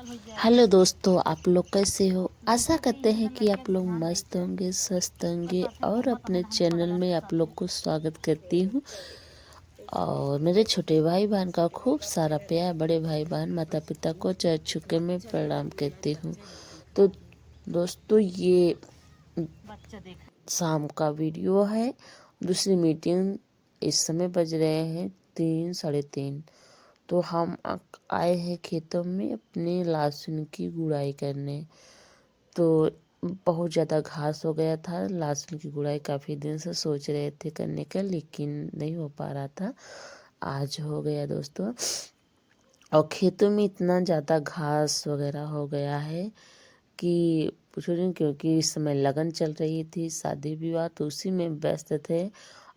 Hello दोस्तों, आप लोग कैसे हो। आशा करते हैं कि आप लोग मस्त होंगे, स्वस्थ होंगे। और अपने चैनल में आप लोग को स्वागत करती हूँ। और मेरे छोटे भाई बहन का खूब सारा प्यार, बड़े भाई बहन माता पिता को चरण छू के मैं प्रणाम करती हूँ। तो दोस्तों, ये शाम का वीडियो है। दूसरी मीटिंग, इस समय बज रहे हैं 3, साढ़े 3। तो हम आए हैं खेतों में अपने लहसुन की गुड़ाई करने। तो बहुत ज़्यादा घास हो गया था। लहसुन की गुड़ाई काफ़ी दिन से सोच रहे थे करने का, लेकिन नहीं हो पा रहा था। आज हो गया दोस्तों। और खेतों में इतना ज़्यादा घास वगैरह हो गया है कि पूछो नहीं, क्योंकि इस समय लगन चल रही थी, शादी विवाह, तो उसी में व्यस्त थे।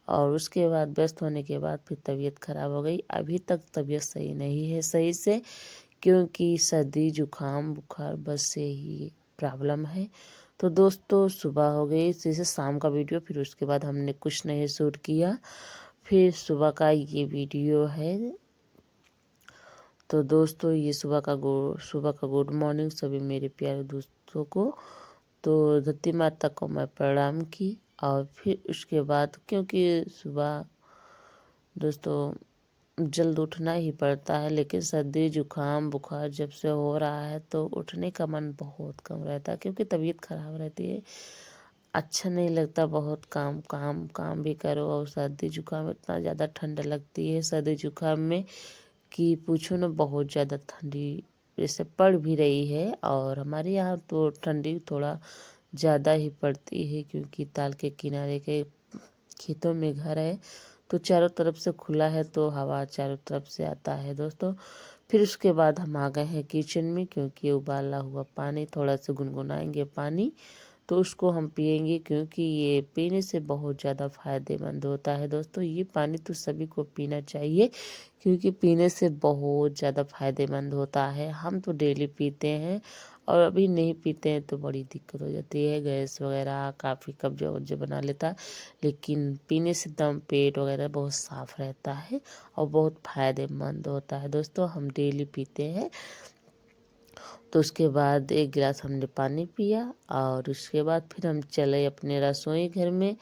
और उसके बाद व्यस्त होने के बाद फिर तबीयत खराब हो गई। अभी तक तबीयत सही नहीं है सही से, क्योंकि सर्दी जुकाम बुखार बस से ही प्रॉब्लम है। तो दोस्तों, सुबह हो गई, जैसे शाम का वीडियो, फिर उसके बाद हमने कुछ नहीं शूट किया। फिर सुबह का ये वीडियो है। तो दोस्तों, ये सुबह का गुड मॉर्निंग सभी मेरे प्यारे दोस्तों को। तो धरती माता को मैं प्रणाम की। और फिर उसके बाद, क्योंकि सुबह दोस्तों जल्द उठना ही पड़ता है, लेकिन सर्दी जुकाम बुखार जब से हो रहा है तो उठने का मन बहुत कम रहता है, क्योंकि तबीयत खराब रहती है। अच्छा नहीं लगता, बहुत काम काम काम भी करो। और सर्दी जुकाम, इतना ज़्यादा ठंड लगती है सर्दी जुकाम में कि पूछो ना, बहुत ज़्यादा ठंडी जैसे पड़ भी रही है। और हमारे यहाँ तो ठंडी थोड़ा ज़्यादा ही पड़ती है, क्योंकि ताल के किनारे के खेतों में घर है, तो चारों तरफ से खुला है, तो हवा चारों तरफ से आता है दोस्तों। फिर उसके बाद हम आ गए हैं किचन में, क्योंकि उबाला हुआ पानी, थोड़ा सा गुनगुनाएंगे पानी, तो उसको हम पियेंगे, क्योंकि ये पीने से बहुत ज़्यादा फ़ायदेमंद होता है दोस्तों। ये पानी तो सभी को पीना चाहिए, क्योंकि पीने से बहुत ज़्यादा फ़ायदेमंद होता है। हम तो डेली पीते हैं, और अभी नहीं पीते हैं तो बड़ी दिक्कत हो जाती है, गैस वगैरह काफ़ी कब्जा वब्जा बना लेता है। लेकिन पीने से दम पेट वगैरह बहुत साफ़ रहता है और बहुत फ़ायदेमंद होता है दोस्तों। हम डेली पीते हैं। तो उसके बाद एक गिलास हमने पानी पिया, और उसके बाद फिर हम चले अपने रसोई घर में,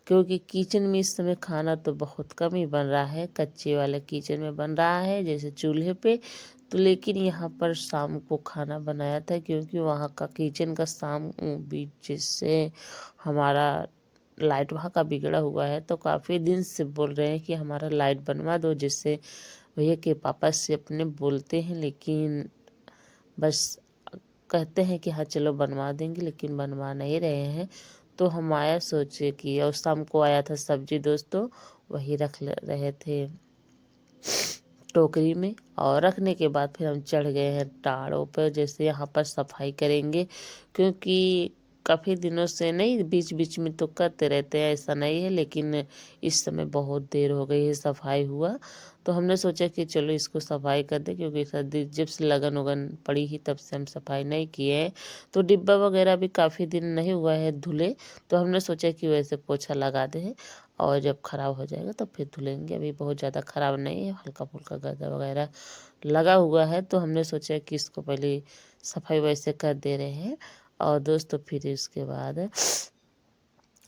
क्योंकि किचन में इस समय खाना तो बहुत कम ही बन रहा है। कच्चे वाले किचन में बन रहा है, जैसे चूल्हे पे। तो लेकिन यहाँ पर शाम को खाना बनाया था, क्योंकि वहाँ का किचन का शाम बीच जैसे हमारा लाइट वहाँ का बिगड़ा हुआ है, तो काफ़ी दिन से बोल रहे हैं कि हमारा लाइट बनवा दो, जिससे भैया के पापा से अपने बोलते हैं, लेकिन बस कहते हैं कि हाँ चलो बनवा देंगे, लेकिन बनवा नहीं रहे हैं। तो हम आया सोचे कि, और शाम को आया था सब्जी दोस्तों, वही रहे थे टोकरी में। और रखने के बाद फिर हम चढ़ गए हैं टाड़ों पर, जैसे यहाँ पर सफाई करेंगे, क्योंकि काफ़ी दिनों से नहीं, बीच बीच में तो करते रहते हैं, ऐसा नहीं है, लेकिन इस समय बहुत देर हो गई है सफाई हुआ। तो हमने सोचा कि चलो इसको सफाई कर दे, क्योंकि सर्दी जब से लगन उगन पड़ी ही तब से हम सफाई नहीं किए हैं। तो डिब्बा वगैरह भी काफ़ी दिन नहीं हुआ है धुले, तो हमने सोचा कि वैसे पोछा लगा दे, और जब ख़राब हो जाएगा तो फिर धुलेंगे। अभी बहुत ज़्यादा ख़राब नहीं है, हल्का फुल्का गदा वगैरह लगा हुआ है, तो हमने सोचा कि इसको पहले सफाई वैसे कर दे रहे हैं। और दोस्तों फिर इसके बाद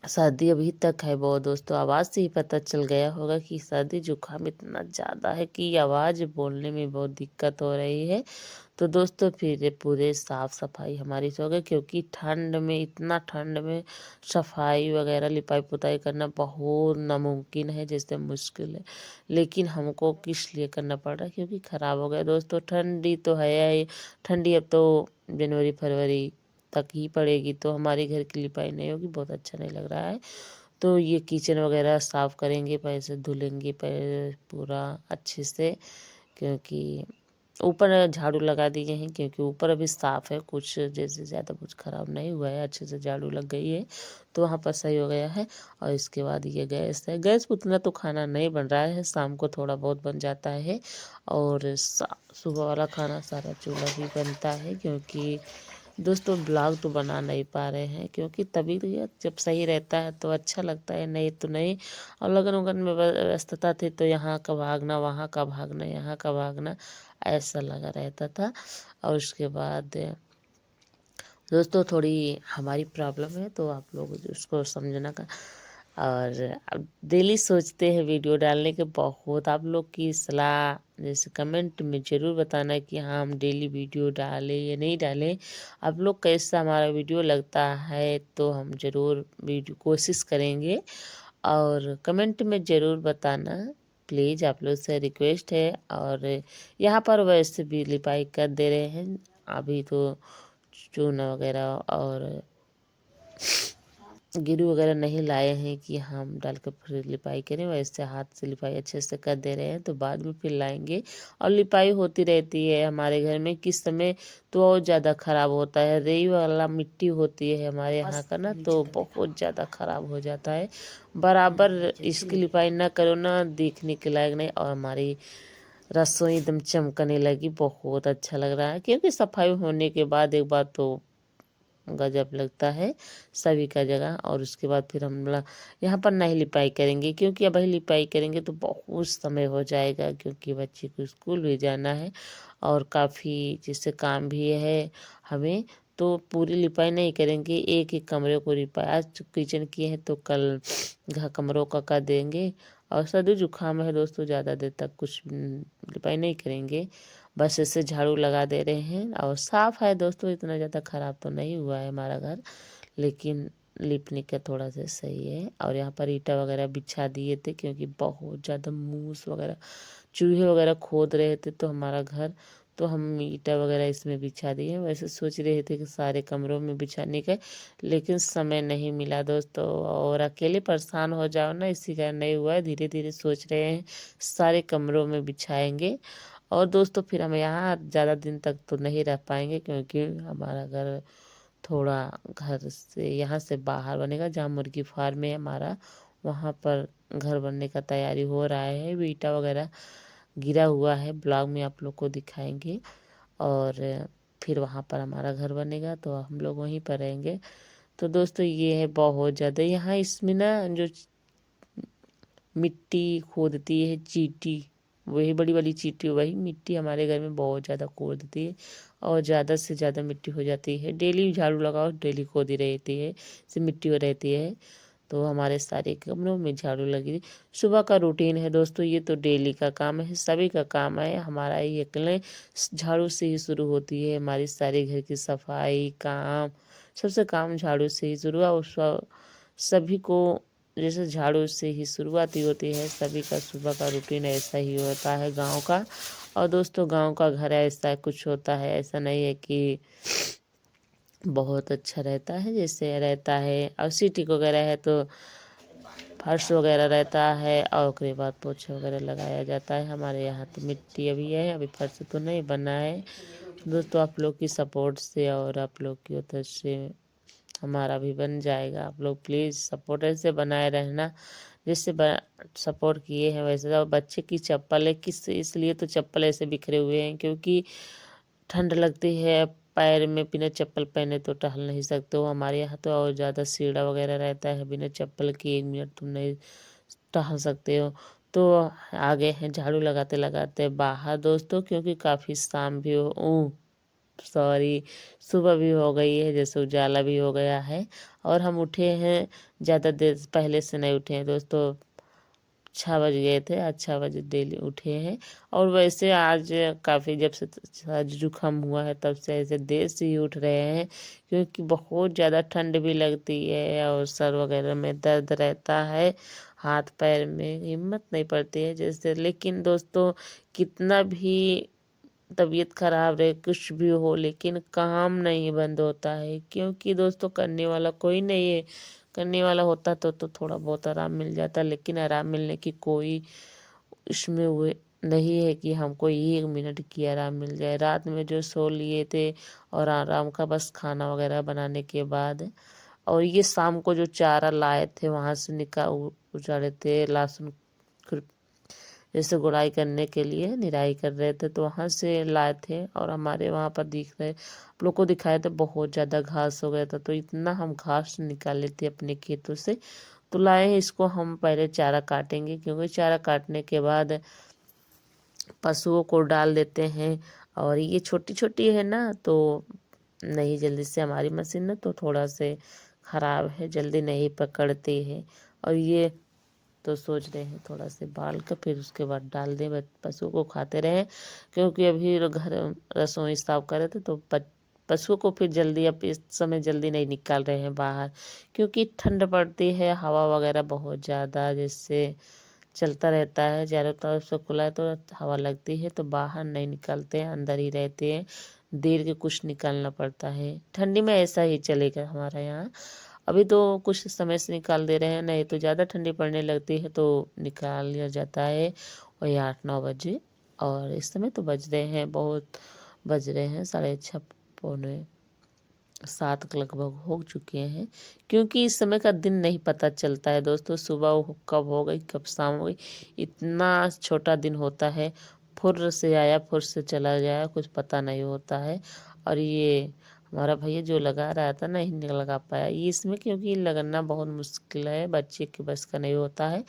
सर्दी अभी तक है बहुत दोस्तों। आवाज़ से ही पता चल गया होगा कि सर्दी जुकाम इतना ज़्यादा है कि आवाज़ बोलने में बहुत दिक्कत हो रही है। तो दोस्तों फिर ये पूरे साफ़ सफाई हमारी हो गई, क्योंकि ठंड में, इतना ठंड में सफाई वगैरह लिपाई पुताई करना बहुत नामुमकिन है, जैसे मुश्किल है। लेकिन हमको किस लिए करना पड़ रहा है, क्योंकि ख़राब हो गया दोस्तों। ठंडी तो है ही, ठंडी अब तो जनवरी फरवरी तक ही पड़ेगी, तो हमारे घर की लिपाई नहीं होगी, बहुत अच्छा नहीं लग रहा है। तो ये किचन वगैरह साफ़ करेंगे, पैर से धुलेंगे, पैर पूरा अच्छे से, क्योंकि ऊपर झाड़ू लगा दिए हैं, क्योंकि ऊपर अभी साफ़ है, कुछ जैसे ज़्यादा कुछ ख़राब नहीं हुआ है, अच्छे से झाड़ू लग गई है, तो वहाँ पर सही हो गया है। और इसके बाद ये गैस है, गैस पर उतना तो खाना नहीं बन रहा है, शाम को थोड़ा बहुत बन जाता है। और सुबह वाला खाना सारा चूल्हा भी बनता है, क्योंकि दोस्तों ब्लॉग तो बना नहीं पा रहे हैं, क्योंकि तबीयत जब सही रहता है तो अच्छा लगता है, नहीं तो नहीं। और लगन उगन में व्यस्तता थी, तो यहाँ का भागना, वहाँ का भागना, यहाँ का भागना, ऐसा लगा रहता था। और उसके बाद दोस्तों थोड़ी हमारी प्रॉब्लम है तो आप लोग उसको समझना का। और अब डेली सोचते हैं वीडियो डालने के, बहुत आप लोग की सलाह जैसे कमेंट में ज़रूर बताना कि हाँ हम डेली वीडियो डालें या नहीं डालें। आप लोग कैसा हमारा वीडियो लगता है तो हम ज़रूर वीडियो कोशिश करेंगे, और कमेंट में ज़रूर बताना प्लीज़, आप लोग से रिक्वेस्ट है। और यहाँ पर वैसे भी लिपाई कर दे रहे हैं, अभी तो चूना वगैरह और गिरू वगैरह नहीं लाए हैं कि हम डाल कर फिर लिपाई करें, वैसे हाथ से लिपाई अच्छे से कर दे रहे हैं, तो बाद में फिर लाएंगे। और लिपाई होती रहती है हमारे घर में, किस समय तो और ज़्यादा ख़राब होता है, रेई वाला मिट्टी होती है हमारे यहाँ का ना, तो बहुत ज़्यादा ख़राब हो जाता है। बराबर इसकी लिपाई ना करो ना, देखने के लायक नहीं। और हमारी रसोई एकदम चमकने लगी, बहुत अच्छा लग रहा है, क्योंकि सफाई होने के बाद एक बार तो गजब लगता है सभी का जगह। और उसके बाद फिर हम लोग यहाँ पर नहीं लिपाई करेंगे, क्योंकि अब लिपाई करेंगे तो बहुत समय हो जाएगा, क्योंकि बच्चे को स्कूल भी जाना है और काफ़ी जिससे काम भी है हमें। तो पूरी लिपाई नहीं करेंगे, एक एक कमरे को लिपाई आज किचन किए हैं तो कल घर कमरों का कर देंगे। और सर्दी जुकाम है दोस्तों, ज़्यादा देर तक कुछ लिपाई नहीं करेंगे, बस ऐसे झाड़ू लगा दे रहे हैं। और साफ़ है दोस्तों, इतना ज़्यादा ख़राब तो नहीं हुआ है हमारा घर, लेकिन लिपने का थोड़ा सा सही है। और यहाँ पर ईंटा वगैरह बिछा दिए थे, क्योंकि बहुत ज़्यादा मूस वगैरह चूहे वगैरह खोद रहे थे तो हमारा घर, तो हम ईंटा वगैरह इसमें बिछा दिए। वैसे सोच रहे थे कि सारे कमरों में बिछाने का, लेकिन समय नहीं मिला दोस्तों, और अकेले परेशान हो जाओ ना, इसी कारण नहीं हुआ है। धीरे धीरे सोच रहे हैं सारे कमरों में बिछाएंगे। और दोस्तों फिर हम यहाँ ज़्यादा दिन तक तो नहीं रह पाएंगे, क्योंकि हमारा घर थोड़ा घर से यहाँ से बाहर बनेगा, जहाँ मुर्गी फार्म है हमारा, वहाँ पर घर बनने का तैयारी हो रहा है। ईंटा वगैरह गिरा हुआ है, ब्लॉग में आप लोग को दिखाएंगे। और फिर वहाँ पर हमारा घर बनेगा तो हम लोग वहीं पर रहेंगे। तो दोस्तों ये है बहुत ज़्यादा यहाँ इसमें ना जो मिट्टी खोदती है चींटी, वही बड़ी वाली चींटी, वही मिट्टी हमारे घर में बहुत ज़्यादा खोदती है, और ज़्यादा से ज़्यादा मिट्टी हो जाती है। डेली झाड़ू लगाओ, डेली खोदी रहती है, इससे मिट्टी हो रहती है। तो हमारे सारे कमरों में झाड़ू लगी। सुबह का रूटीन है दोस्तों, ये तो डेली का काम है, सभी का काम है, हमारा ये अकेले झाड़ू से ही शुरू होती है। हमारी सारे घर की सफाई काम, सबसे काम झाड़ू से ही शुरू हुआ। उस सभी को जैसे झाड़ू से ही शुरुआती होती है, सभी का सुबह का रूटीन ऐसा ही होता है गांव का। और दोस्तों गांव का घर ऐसा कुछ होता है, ऐसा नहीं है कि बहुत अच्छा रहता है जैसे रहता है। और सिटी वगैरह है तो फर्श वगैरह रहता है, और उसके बाद पोछा वगैरह लगाया जाता है। हमारे यहाँ तो मिट्टी अभी है, अभी फर्श तो नहीं बना है दोस्तों। आप लोग की सपोर्ट से और आप लोग की उधर से हमारा भी बन जाएगा। आप लोग प्लीज़ सपोर्ट ऐसे बनाए रहना, जैसे सपोर्ट किए हैं वैसे। तो बच्चे की चप्पल है, किस इसलिए तो चप्पल ऐसे बिखरे हुए हैं, क्योंकि ठंड लगती है, पैर में बिना चप्पल पहने तो टहल नहीं सकते हो। हमारे यहाँ तो और ज़्यादा सीढ़ा वगैरह रहता है, बिना चप्पल के 1 मिनट तुम नहीं टहल सकते हो। तो आगे हैं झाड़ू लगाते लगाते बाहर दोस्तों, क्योंकि काफ़ी शाम भी हो सॉरी सुबह भी हो गई है, जैसे उजाला भी हो गया है। और हम उठे हैं, ज़्यादा देर पहले से नहीं उठे हैं दोस्तों, 6 बज गए थे, आज 6 बजे डेली उठे हैं। और वैसे आज काफ़ी जब से आज जुकाम हुआ है तब से ऐसे देर से ही उठ रहे हैं, क्योंकि बहुत ज़्यादा ठंड भी लगती है और सर वगैरह में दर्द रहता है, हाथ पैर में हिम्मत नहीं पड़ती है जैसे। लेकिन दोस्तों कितना भी तबीयत खराब रहे, कुछ भी हो, लेकिन काम नहीं बंद होता है, क्योंकि दोस्तों करने वाला कोई नहीं है। करने वाला होता तो थोड़ा बहुत आराम मिल जाता, लेकिन आराम मिलने की कोई इसमें हुए नहीं है कि हमको 1 मिनट की आराम मिल जाए। रात में जो सो लिए थे और आराम का बस खाना वगैरह बनाने के बाद। और ये शाम को जो चारा लाए थे वहाँ से उजाड़े थे, लहसुन जैसे गुड़ाई करने के लिए निराई कर रहे थे, तो वहाँ से लाए थे। और हमारे वहाँ पर दिख रहे आप लोग को दिखाए थे, बहुत ज़्यादा घास हो गया था, तो इतना हम घास निकाले थे अपने खेतों से, तो लाए हैं इसको। हम पहले चारा काटेंगे, क्योंकि चारा काटने के बाद पशुओं को डाल देते हैं। और ये छोटी छोटी है ना, तो नहीं जल्दी से हमारी मशीन ना तो थोड़ा से ख़राब है, जल्दी नहीं पकड़ती है। और ये तो सोच रहे हैं थोड़ा से बाल कर फिर उसके बाद डाल दें, पशु को खाते रहें। क्योंकि अभी घर रसोई साफ कर रहे थे तो पशुओं को फिर जल्दी अब इस समय जल्दी नहीं निकाल रहे हैं बाहर, क्योंकि ठंड पड़ती है, हवा वगैरह बहुत ज़्यादा जैसे चलता रहता है, चारों तरफ से खुला है तो हवा लगती है, तो बाहर नहीं निकलते हैं, अंदर ही रहते हैं। देर के कुछ निकालना पड़ता है, ठंडी में ऐसा ही चलेगा हमारे यहाँ। अभी तो कुछ समय से निकाल दे रहे हैं, नहीं तो ज़्यादा ठंडी पड़ने लगती है तो निकाल लिया जाता है वही 8-9 बजे। और इस समय तो बज रहे हैं, बहुत बज रहे हैं 6:30 पौने 7 के लगभग हो चुके हैं। क्योंकि इस समय का दिन नहीं पता चलता है दोस्तों, सुबह कब हो गई कब शाम हो गई, इतना छोटा दिन होता है। फुर्र से आया फुर्र से चला गया, कुछ पता नहीं होता है। और ये हमारा भैया जो लगा रहा था ना, ही नहीं लगा पाया ये इसमें, क्योंकि लगना बहुत मुश्किल है, बच्चे के बस का नहीं होता है।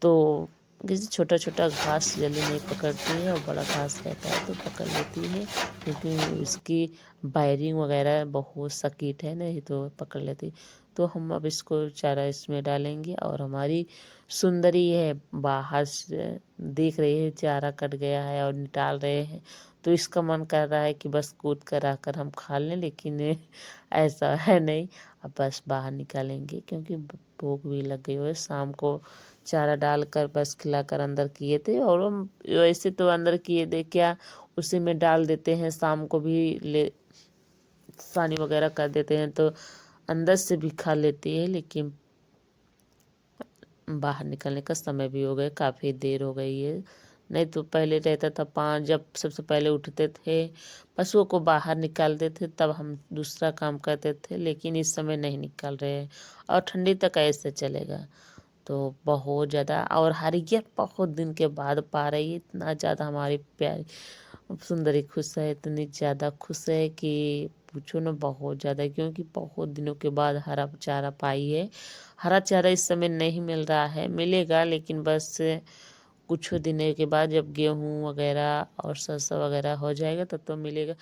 तो किसी छोटा छोटा घास जल्दी नहीं पकड़ती है, और बड़ा घास रहता है तो पकड़ लेती है, क्योंकि इसकी वायरिंग वगैरह बहुत सकीट है, नहीं तो पकड़ लेती। तो हम अब इसको चारा इसमें डालेंगे। और हमारी सुंदरी है बाहर से देख रही है, चारा कट गया है और निकाल रहे हैं, तो इसका मन कर रहा है कि बस कूद कर आकर हम खा लें, लेकिन ऐसा है नहीं। अब बस बाहर निकालेंगे, क्योंकि भूख भी लग गई है। शाम को चारा डालकर बस खिलाकर अंदर किए थे, और हम वैसे तो अंदर किए थे क्या, उसी में डाल देते हैं, शाम को भी ले सानी वगैरह कर देते हैं तो अंदर से भी खा लेती है। लेकिन बाहर निकलने का समय भी हो गया, काफ़ी देर हो गई है। नहीं तो पहले रहता था 5, जब सबसे पहले उठते थे पशुओं को बाहर निकालते थे, तब हम दूसरा काम करते थे, लेकिन इस समय नहीं निकाल रहे हैं। और ठंडी तक ऐसे चलेगा, तो बहुत ज़्यादा। और हरियर बहुत दिन के बाद पा रही है, इतना ज़्यादा हमारी प्यारी सुंदरी खुश है, इतनी ज़्यादा खुश है कि पूछो ना, बहुत ज़्यादा। क्योंकि बहुत दिनों के बाद हरा चारा पाई है। हरा चारा इस समय नहीं मिल रहा है, मिलेगा लेकिन बस कुछ दिनों के बाद, जब गेहूं वगैरह और सरसों वगैरह हो जाएगा तब तो मिलेगा।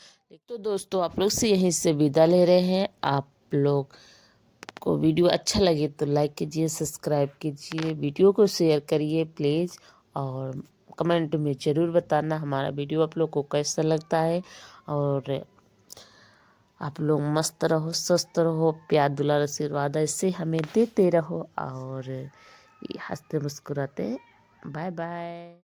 तो दोस्तों आप लोग से यहीं से विदा ले रहे हैं। आप लोग को वीडियो अच्छा लगे तो लाइक कीजिए, सब्सक्राइब कीजिए, वीडियो को शेयर करिए प्लीज़, और कमेंट में ज़रूर बताना हमारा वीडियो आप लोग को कैसा लगता है। और आप लोग मस्त रहो, स्वस्थ रहो, प्यार दुलार आशीर्वाद ऐसे हमें देते रहो, और हंसते मुस्कुराते। Bye bye.